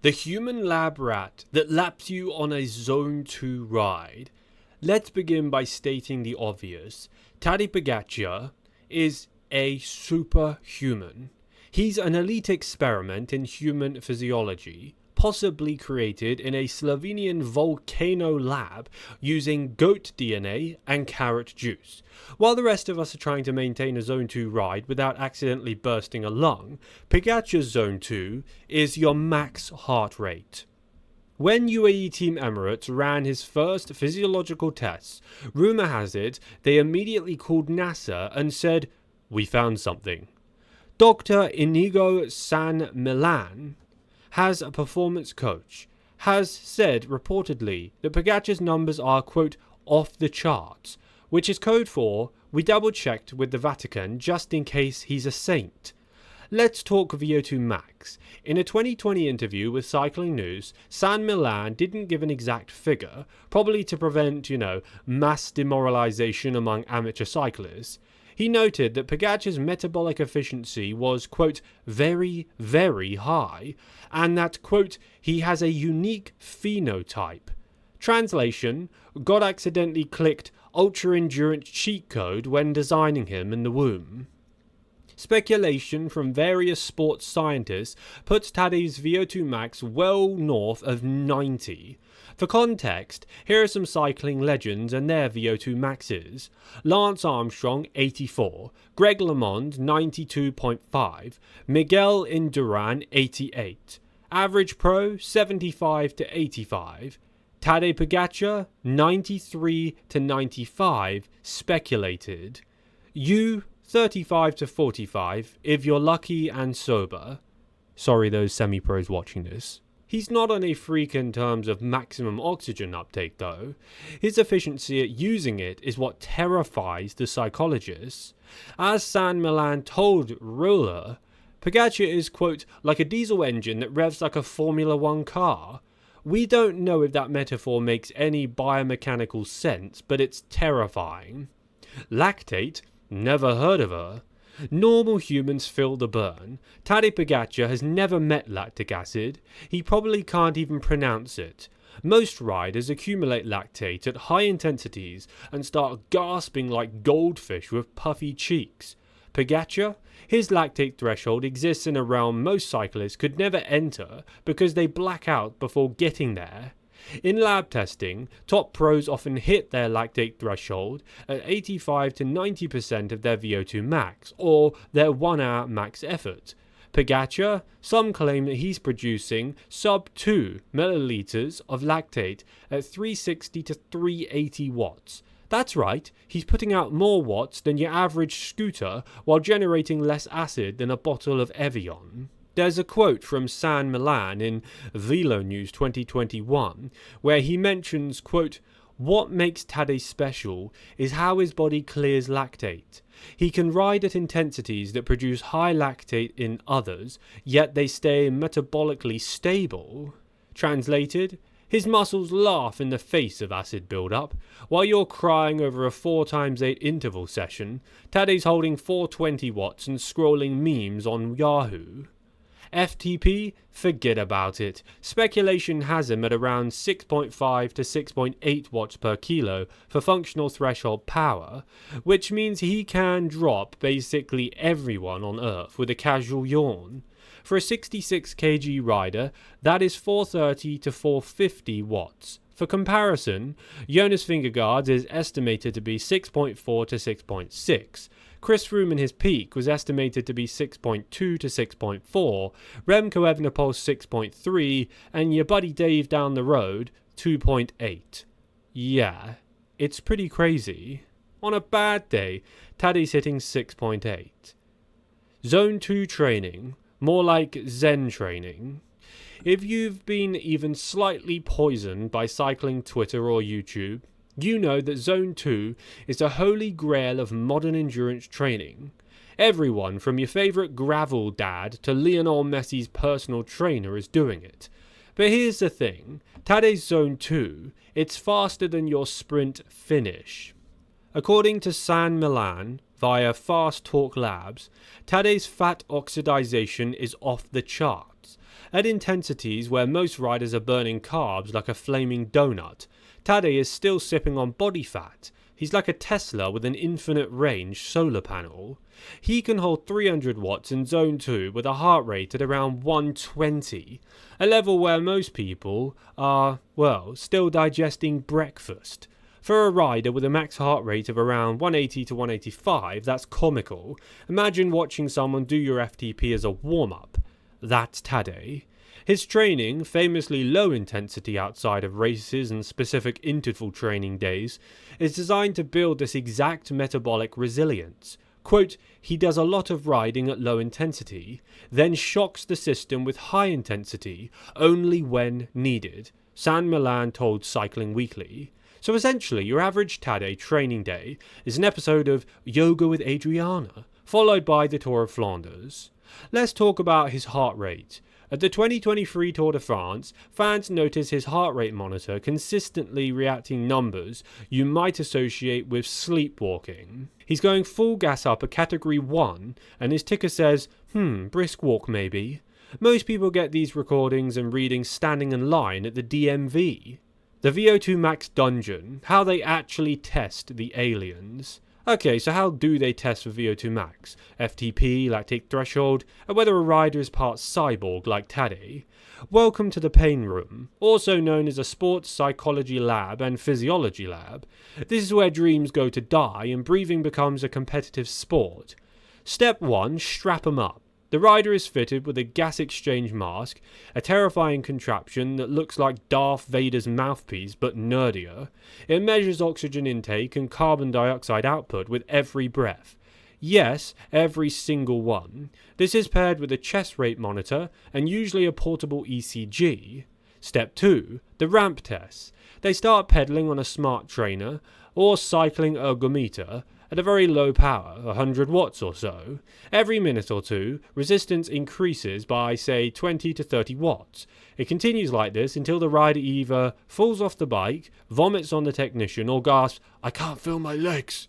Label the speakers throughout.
Speaker 1: The human lab rat that laps you on a Zone 2 ride. Let's begin by stating the obvious. Tadej Pogačar is a superhuman. He's an elite experiment in human physiology, possibly created in a Slovenian volcano lab using goat DNA and carrot juice. While the rest of us are trying to maintain a Zone 2 ride without accidentally bursting a lung, Pogačar's Zone 2 is your max heart rate. When UAE Team Emirates ran his first physiological tests, rumour has it they immediately called NASA and said, "We found something." Dr. Inigo San Millan, has a performance coach, has said reportedly that Pogačar's numbers are, quote, off the charts, which is code for, we double checked with the Vatican just in case he's a saint. Let's talk VO2 max. In a 2020 interview with Cycling News, San Millan didn't give an exact figure, probably to prevent, mass demoralization among amateur cyclists. He noted that Pogačar's metabolic efficiency was, quote, very, very high, and that, quote, he has a unique phenotype. Translation, God accidentally clicked ultra-endurance cheat code when designing him in the womb. Speculation from various sports scientists puts Tadej's VO2 max well north of 90. For context, here are some cycling legends and their VO2 maxes. Lance Armstrong 84, Greg LeMond 92.5, Miguel Indurain 88, Average Pro 75 to 85, Tadej Pogačar 93 to 95 speculated. You 35 to 45 if you're lucky and sober. Sorry those semi-pros watching this. He's not on a freak in terms of maximum oxygen uptake though. His efficiency at using it is what terrifies the psychologists. As San Millan told Ruler, Pogačar is, quote, like a diesel engine that revs like a Formula 1 car. We don't know if that metaphor makes any biomechanical sense, but it's terrifying. Lactate? Never heard of her. Normal humans feel the burn. Tadej Pogačar has never met lactic acid. He probably can't even pronounce it. Most riders accumulate lactate at high intensities and start gasping like goldfish with puffy cheeks. Pogačar? His lactate threshold exists in a realm most cyclists could never enter because they black out before getting there. In lab testing, top pros often hit their lactate threshold at 85 to 90% of their VO2 max, or their 1 hour max effort. Pogačar, some claim that he's producing sub 2 milliliters of lactate at 360 to 380 watts. That's right, he's putting out more watts than your average scooter while generating less acid than a bottle of Evian. There's a quote from San Millan in Velo News 2021 where he mentions, quote, what makes Tadej special is how his body clears lactate. He can ride at intensities that produce high lactate in others, yet they stay metabolically stable. Translated, his muscles laugh in the face of acid buildup. While you're crying over a 4x8 interval session, Tadej's holding 420 watts and scrolling memes on Yahoo. FTP? Forget about it. Speculation has him at around 6.5 to 6.8 watts per kilo for functional threshold power, which means he can drop basically everyone on Earth with a casual yawn. For a 66 kg rider, that is 430 to 450 watts. For comparison, Jonas Vingegaard is estimated to be 6.4 to 6.6. Chris Froome in his peak was estimated to be 6.2 to 6.4, Remco Evenepoel's 6.3, and your buddy Dave down the road, 2.8. Yeah, it's pretty crazy. On a bad day, Tadej's hitting 6.8. Zone 2 training, more like Zen training. If you've been even slightly poisoned by cycling Twitter or YouTube, you know that Zone 2 is the holy grail of modern endurance training. Everyone from your favourite gravel dad to Lionel Messi's personal trainer is doing it. But here's the thing, Tadej's Zone 2, it's faster than your sprint finish. According to San Millan, via Fast Talk Labs, Tadej's fat oxidization is off the charts. At intensities where most riders are burning carbs like a flaming donut, Tadej is still sipping on body fat. He's like a Tesla with an infinite range solar panel. He can hold 300 watts in zone 2 with a heart rate at around 120, a level where most people are, well, still digesting breakfast. For a rider with a max heart rate of around 180 to 185, that's comical. Imagine watching someone do your FTP as a warm-up. That's Tadej. His training, famously low intensity outside of races and specific interval training days, is designed to build this exact metabolic resilience. Quote, he does a lot of riding at low intensity, then shocks the system with high intensity only when needed, San Milan told Cycling Weekly. So essentially, your average Tadej training day is an episode of Yoga with Adriana, followed by the Tour of Flanders. Let's talk about his heart rate. At the 2023 Tour de France, fans notice his heart rate monitor consistently reacting numbers you might associate with sleepwalking. He's going full gas up a category 1 and his ticker says, brisk walk maybe. Most people get these recordings and readings standing in line at the DMV. The VO2 Max Dungeon, how they actually test the aliens. Okay, so how do they test for VO2 Max, FTP, Lactic Threshold, and whether a rider is part cyborg like Tadej? Welcome to the pain room, also known as a sports psychology lab and physiology lab. This is where dreams go to die and breathing becomes a competitive sport. Step 1, strap 'em up. The rider is fitted with a gas exchange mask, a terrifying contraption that looks like Darth Vader's mouthpiece but nerdier. It measures oxygen intake and carbon dioxide output with every breath. Yes, every single one. This is paired with a chest rate monitor and usually a portable ECG. Step 2, the ramp tests. They start pedaling on a smart trainer or cycling ergometer at a very low power, 100 watts or so. Every minute or two, resistance increases by, say, 20 to 30 watts. It continues like this until the rider either falls off the bike, vomits on the technician, or gasps, "I can't feel my legs."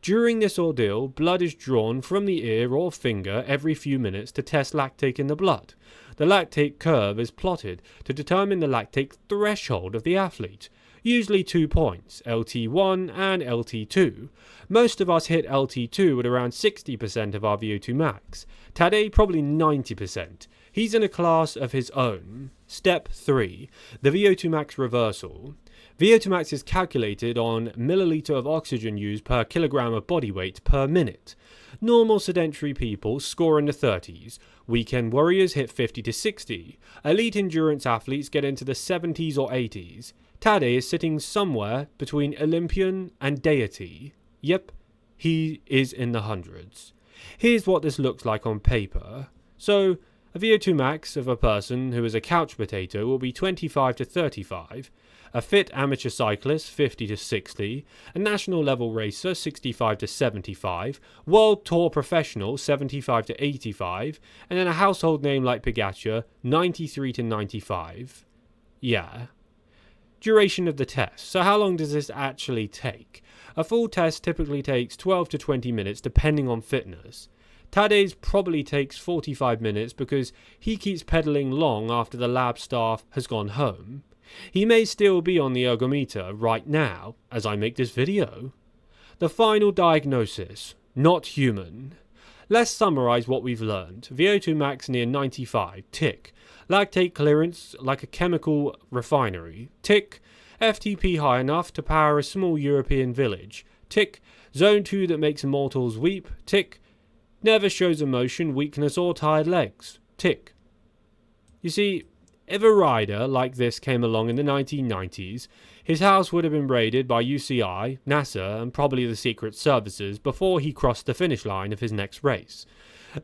Speaker 1: During this ordeal, blood is drawn from the ear or finger every few minutes to test lactate in the blood. The lactate curve is plotted to determine the lactate threshold of the athlete. Usually 2 points, LT1 and LT2. Most of us hit LT2 at around 60% of our VO2 max. Tadej probably 90%. He's in a class of his own. Step 3. The VO2 max reversal. VO2 max is calculated on milliliter of oxygen used per kilogram of body weight per minute. Normal sedentary people score in the 30s. Weekend warriors hit 50 to 60. Elite endurance athletes get into the 70s or 80s. Tadej is sitting somewhere between Olympian and deity. Yep, he is in the hundreds. Here's what this looks like on paper. So, a VO2 max of a person who is a couch potato will be 25 to 35, a fit amateur cyclist 50 to 60, a national level racer 65 to 75, world tour professional 75 to 85, and then a household name like Pogačar 93 to 95. Yeah. Duration of the test. So how long does this actually take? A full test typically takes 12 to 20 minutes depending on fitness. Tadej's probably takes 45 minutes because he keeps pedaling long after the lab staff has gone home. He may still be on the ergometer right now as I make this video. The final diagnosis, not human. Let's summarize what we've learned. VO2 max near 95, tick. Lactate clearance like a chemical refinery, tick. FTP high enough to power a small European village, tick. Zone 2 that makes mortals weep, tick. Never shows emotion, weakness or tired legs, tick. You see, if a rider like this came along in the 1990s, his house would have been raided by UCI, NASA and probably the Secret Services before he crossed the finish line of his next race.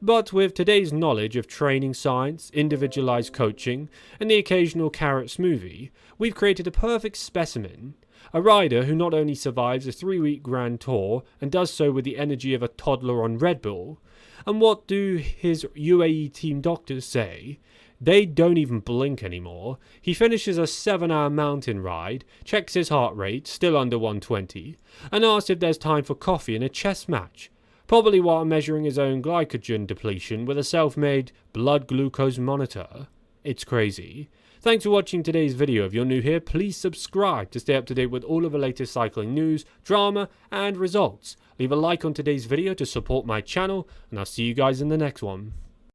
Speaker 1: But with today's knowledge of training science, individualized coaching, and the occasional carrot smoothie, we've created a perfect specimen. A rider who not only survives a 3-week Grand Tour and does so with the energy of a toddler on Red Bull. And what do his UAE team doctors say? They don't even blink anymore. He finishes a 7-hour mountain ride, checks his heart rate, still under 120, and asks if there's time for coffee and a chess match. Probably while measuring his own glycogen depletion with a self-made blood glucose monitor. It's crazy. Thanks for watching today's video. If you're new here, please subscribe to stay up to date with all of the latest cycling news, drama, and results. Leave a like on today's video to support my channel, and I'll see you guys in the next one.